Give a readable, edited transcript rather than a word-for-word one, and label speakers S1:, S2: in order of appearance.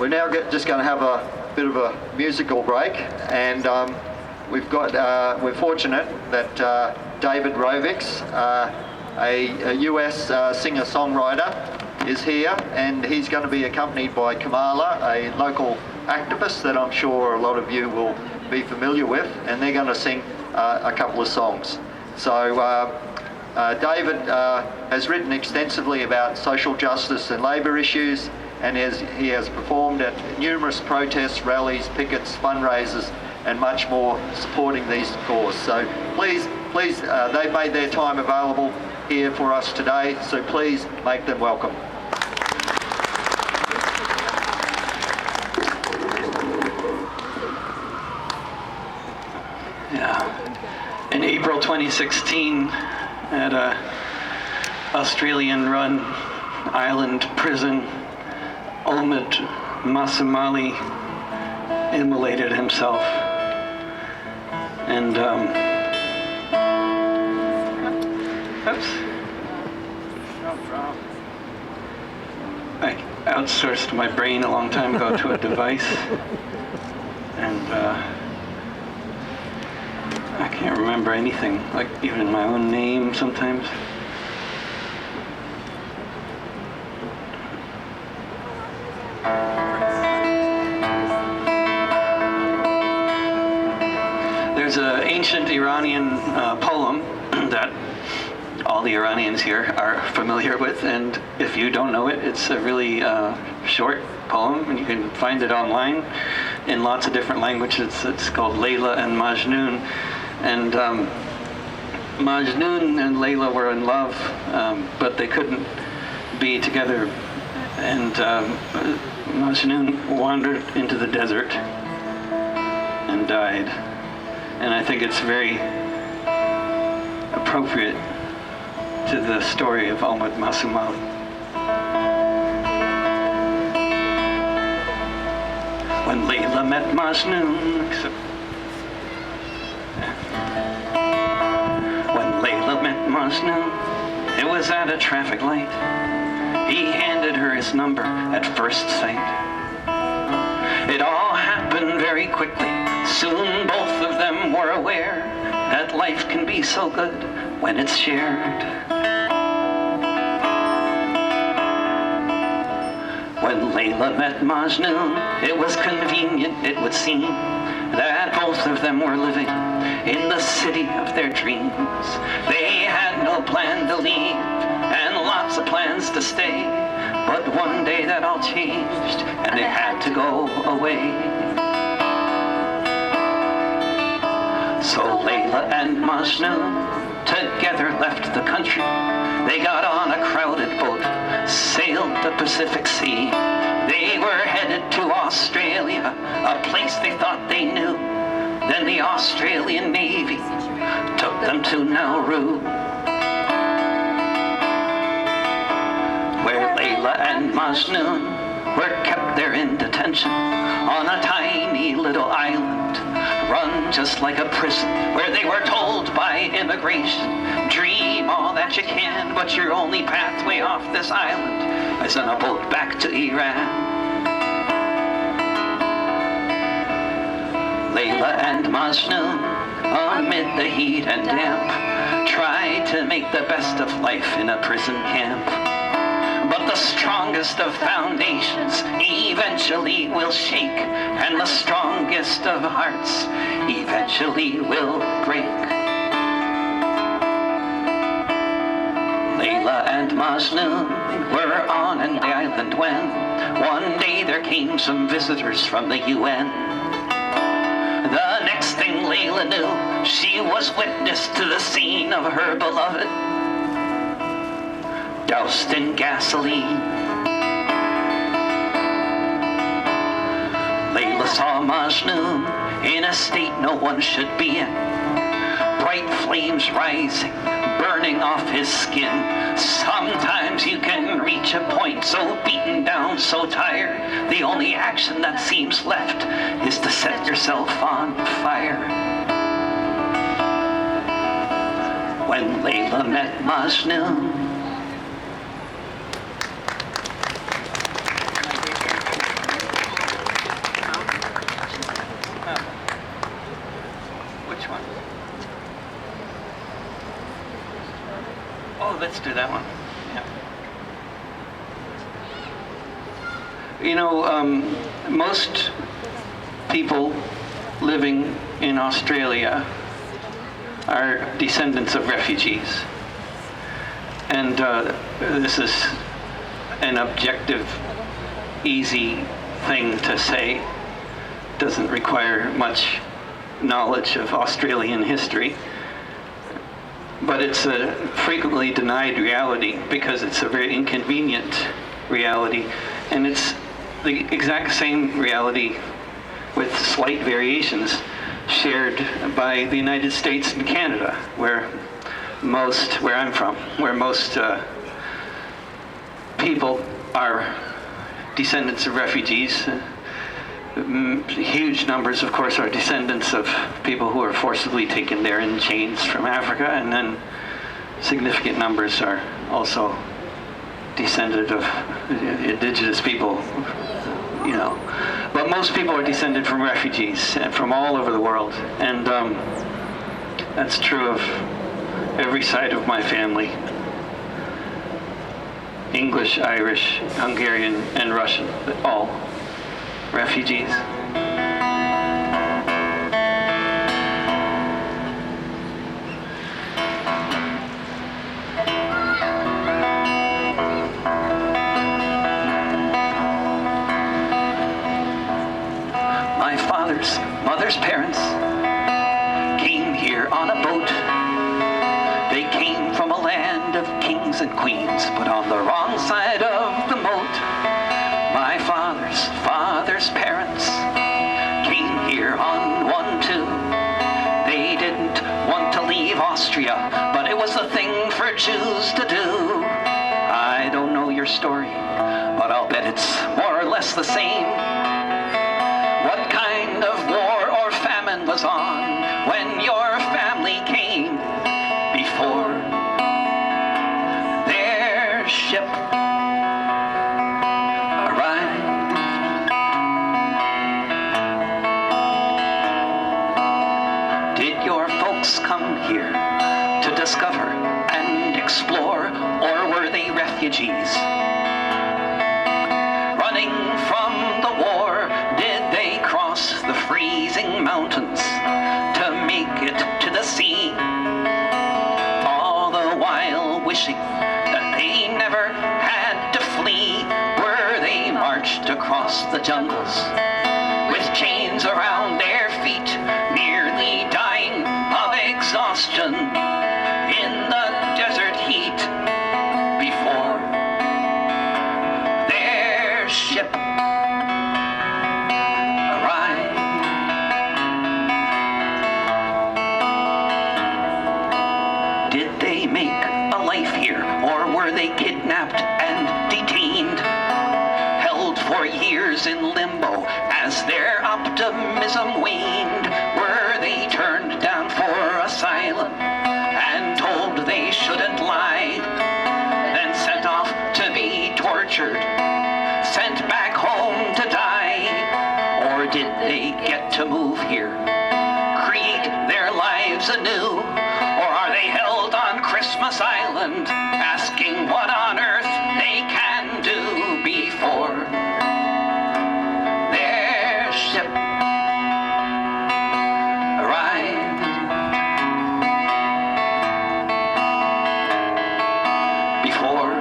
S1: We're now just going to have a bit of a musical break, and we're fortunate that David Rovics, a US singer-songwriter, is here, and he's going to be accompanied by Kamala, a local activist that I'm sure a lot of you will be familiar with, and they're going to sing a couple of songs. So David has written extensively about social justice and labour issues, and he has performed at numerous protests, rallies, pickets, fundraisers, and much more supporting these causes. So please, they've made their time available here for us today, so please make them welcome.
S2: In April 2016, at a Australian-run island prison, Omid Masoumali immolated himself. And, I outsourced my brain a long time ago to a device, and I can't remember anything, like even my own name sometimes. There's an ancient Iranian poem that all the Iranians here are familiar with, and if you don't know it, it's a really short poem, and you can find it online in lots of different languages. It's called Layla and Majnun, and Majnun and Layla were in love, but they couldn't be together, and Majnun wandered into the desert and died. And I think it's very appropriate to the story of Omid Masoumali. When Layla met Majnun, it was at a traffic light. He handed her his number at first sight. It all happened very quickly. Soon both of them were aware that life can be so good when it's shared. When Layla met Majnun, it was convenient, it would seem, that both of them were living in the city of their dreams. They had no plan to leave and lots of plans to stay, but one day that all changed and they had to go away. So Layla and Majnun together left the country. They got on a crowded boat, sailed the Pacific Sea. They were headed to Australia, a place they thought they knew. Then the Australian Navy took them to Nauru, where Layla and Majnun were kept there in detention on a tiny little island, run just like a prison, where they were told by immigration, dream all that you can, but your only pathway off this island is on a boat back to Iran. Layla and Majnun, amid the heat and damp, tried to make the best of life in a prison camp. But the strongest of foundations eventually will shake, and the strongest of hearts eventually will break. Layla and Majnun were on an island when one day there came some visitors from the UN. The next thing Layla knew, she was witness to the scene of her beloved doused in gasoline. Layla saw Majnun in a state no one should be in. Bright flames rising, burning off his skin. Sometimes you can reach a point so beaten down, so tired, the only action that seems left is to set yourself on fire. When Layla met Majnun, let's do that one. Yeah. You know, most people living in Australia are descendants of refugees. And this is an objective, easy thing to say. Doesn't require much knowledge of Australian history. But it's a frequently denied reality because it's a very inconvenient reality. And it's the exact same reality with slight variations shared by the United States and Canada, where I'm from, where most people are descendants of refugees. Huge numbers, of course, are descendants of people who are forcibly taken there in chains from Africa, and then significant numbers are also descended of indigenous people, you know. But most people are descended from refugees from all over the world, and that's true of every side of my family. English, Irish, Hungarian, and Russian, all refugees. My mother's parents came here on a boat. They came from a land of kings and queens, but on the wrong side of the moat. My father's parents came here on one too. They didn't want to leave Austria, but it was the thing for Jews to do. I don't know your story, but I'll bet it's more or less the same. What kind of war or famine was on when your family came before their ship arrived? Did your folks come here to discover and explore, or were they refugees running from the war? Did they cross the freezing mountains to make it to the sea, all the while wishing that they never had to flee? Were they marched across the jungles with chains around their feet, nearly dying of exhaustion in the desert heat before their ship arrived? Did they make a life here, or were they kidnapped and detained, held for years in limbo as their optimism waned? Were they turned down for asylum and told they shouldn't lie, then sent off to be tortured, sent back home to die? Or did they get to move here, create their lives anew? Or are they held on Christmas Island, asking what on earth they can do before their ship arrived? Before